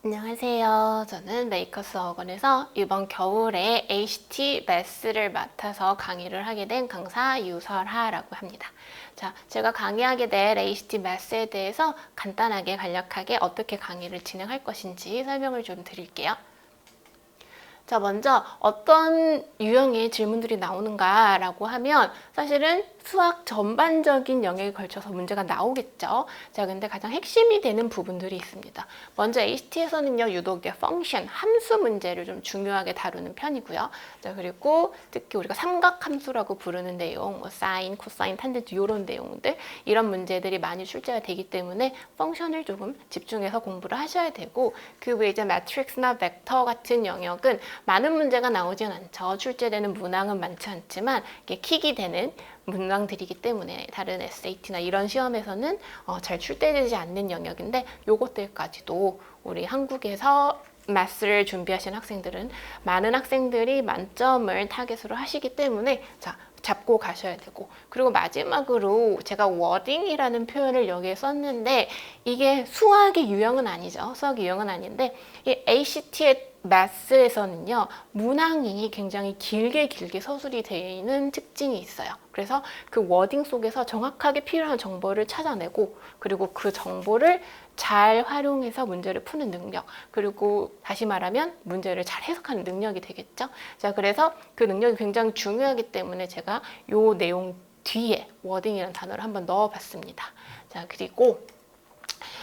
안녕하세요. 저는 메이커스 학원에서 이번 겨울에 ACT 매스를 맡아서 강의를 하게 된 강사 유설하라고 합니다. 자, 제가 강의하게 될 ACT 매스에 대해서 간단하게 간략하게 어떻게 강의를 진행할 것인지 설명을 좀 드릴게요. 자, 먼저 어떤 유형의 질문들이 나오는가라고 하면 사실은 수학 전반적인 영역에 걸쳐서 문제가 나오겠죠. 자, 근데 가장 핵심이 되는 부분들이 있습니다. 먼저 ACT에서는요, 유독 펑션, 함수 문제를 좀 중요하게 다루는 편이고요. 자, 그리고 특히 우리가 삼각함수라고 부르는 내용, 뭐 사인, 코사인, 탄젠트 이런 내용들, 이런 문제들이 많이 출제가 되기 때문에 펑션을 조금 집중해서 공부를 하셔야 되고, 그 외에 이제 매트릭스나 벡터 같은 영역은 많은 문제가 나오진 않죠. 출제되는 문항은 많지 않지만 이게 킥이 되는 문항들이기 때문에 다른 SAT나 이런 시험에서는 잘 출제되지 않는 영역인데 요것들까지도 우리 한국에서 매스를 준비하시는 학생들은 많은 학생들이 만점을 타겟으로 하시기 때문에 자, 잡고 가셔야 되고, 그리고 마지막으로 제가 워딩이라는 표현을 여기에 썼는데 이게 수학의 유형은 아니죠. 수학의 유형은 아닌데 이 ACT의 매스에서는요, 문항이 굉장히 길게 서술이 되어 있는 특징이 있어요. 그래서 그 워딩 속에서 정확하게 필요한 정보를 찾아내고, 그리고 그 정보를 잘 활용해서 문제를 푸는 능력, 그리고 다시 말하면 문제를 잘 해석하는 능력이 되겠죠. 자, 그래서 그 능력이 굉장히 중요하기 때문에 제가 요 내용 뒤에 워딩이라는 단어를 한번 넣어봤습니다. 자, 그리고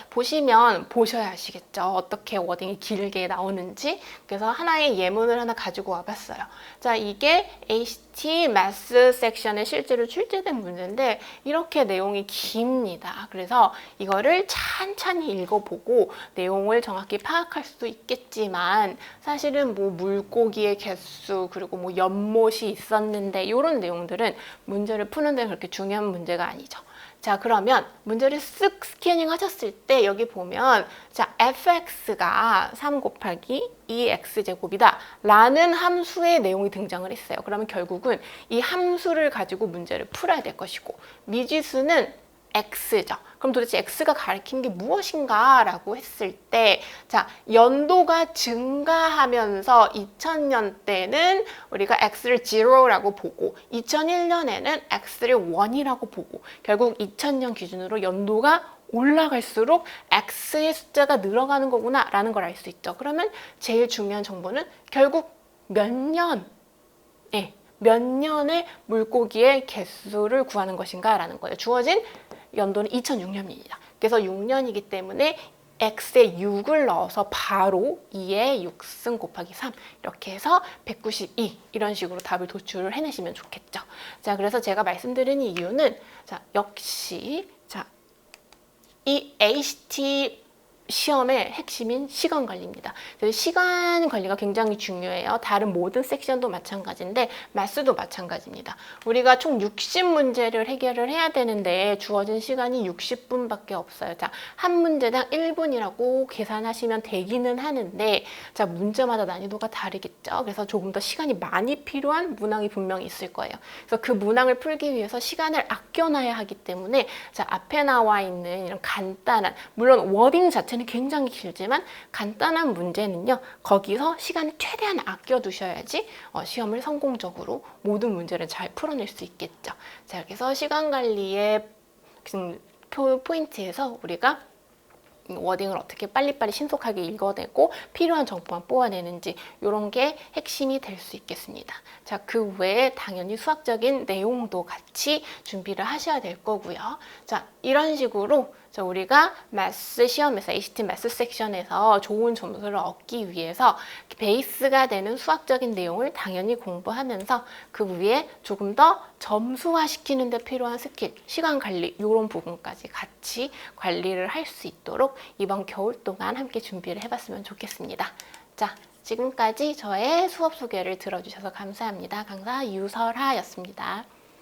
보시면 보셔야 아시겠죠. 어떻게 워딩이 길게 나오는지. 그래서 하나의 예문을 하나 가지고 와봤어요. 자, 이게 ACT 매스 섹션에 실제로 출제된 문제인데 이렇게 내용이 깁니다. 그래서 이거를 찬찬히 읽어보고 내용을 정확히 파악할 수도 있겠지만 사실은 뭐 물고기의 개수 그리고 뭐 연못이 있었는데 이런 내용들은 문제를 푸는 데 그렇게 중요한 문제가 아니죠. 자, 그러면 문제를 쓱 스캐닝 하셨을 때 여기 보면 자, fx가 3 곱하기 2x제곱이다 라는 함수의 내용이 등장을 했어요. 그러면 결국은 이 함수를 가지고 문제를 풀어야 될 것이고 미지수는 x죠. 그럼 도대체 x가 가리킨 게 무엇인가 라고 했을 때 자, 연도가 증가하면서 2000년 때는 우리가 x를 0라고 보고 2001년에는 x를 1이라고 보고 결국 2000년 기준으로 연도가 올라갈수록 x의 숫자가 늘어가는 거구나 라는 걸 알 수 있죠. 그러면 제일 중요한 정보는 결국 몇 년의 물고기의 개수를 구하는 것인가 라는 거예요. 주어진 연도는 2006년입니다. 그래서 6년이기 때문에 x에 6을 넣어서 바로 2에 6승 곱하기 3 이렇게 해서 192 이런 식으로 답을 도출을 해내시면 좋겠죠. 자, 그래서 제가 말씀드린 이유는 자, 역시 자, 이 ACT 시험의 핵심인 시간 관리입니다. 시간 관리가 굉장히 중요해요. 다른 모든 섹션도 마찬가지인데 매스도 마찬가지입니다. 우리가 총 60문제를 해결을 해야 되는데 주어진 시간이 60분밖에 없어요. 자, 한 문제당 1분이라고 계산하시면 되기는 하는데 자, 문제마다 난이도가 다르겠죠. 그래서 조금 더 시간이 많이 필요한 문항이 분명히 있을 거예요. 그래서 그 문항을 풀기 위해서 시간을 아껴놔야 하기 때문에 자, 앞에 나와 있는 이런 간단한 물론 워딩 자체는 굉장히 길지만 간단한 문제는요. 거기서 시간을 최대한 아껴두셔야지 시험을 성공적으로 모든 문제를 잘 풀어낼 수 있겠죠. 자, 그래서 시간 관리의 포인트에서 우리가 워딩을 어떻게 빨리빨리 신속하게 읽어내고 필요한 정보만 뽑아내는지 이런 게 핵심이 될 수 있겠습니다. 자, 그 외에 당연히 수학적인 내용도 같이 준비를 하셔야 될 거고요. 자, 이런 식으로 우리가 매스 시험에서 ACT 매스 섹션에서 좋은 점수를 얻기 위해서 베이스가 되는 수학적인 내용을 당연히 공부하면서 그 위에 조금 더 점수화시키는 데 필요한 스킬, 시간 관리 이런 부분까지 같이 관리를 할 수 있도록 이번 겨울 동안 함께 준비를 해봤으면 좋겠습니다. 자, 지금까지 저의 수업 소개를 들어주셔서 감사합니다. 강사 유설하였습니다.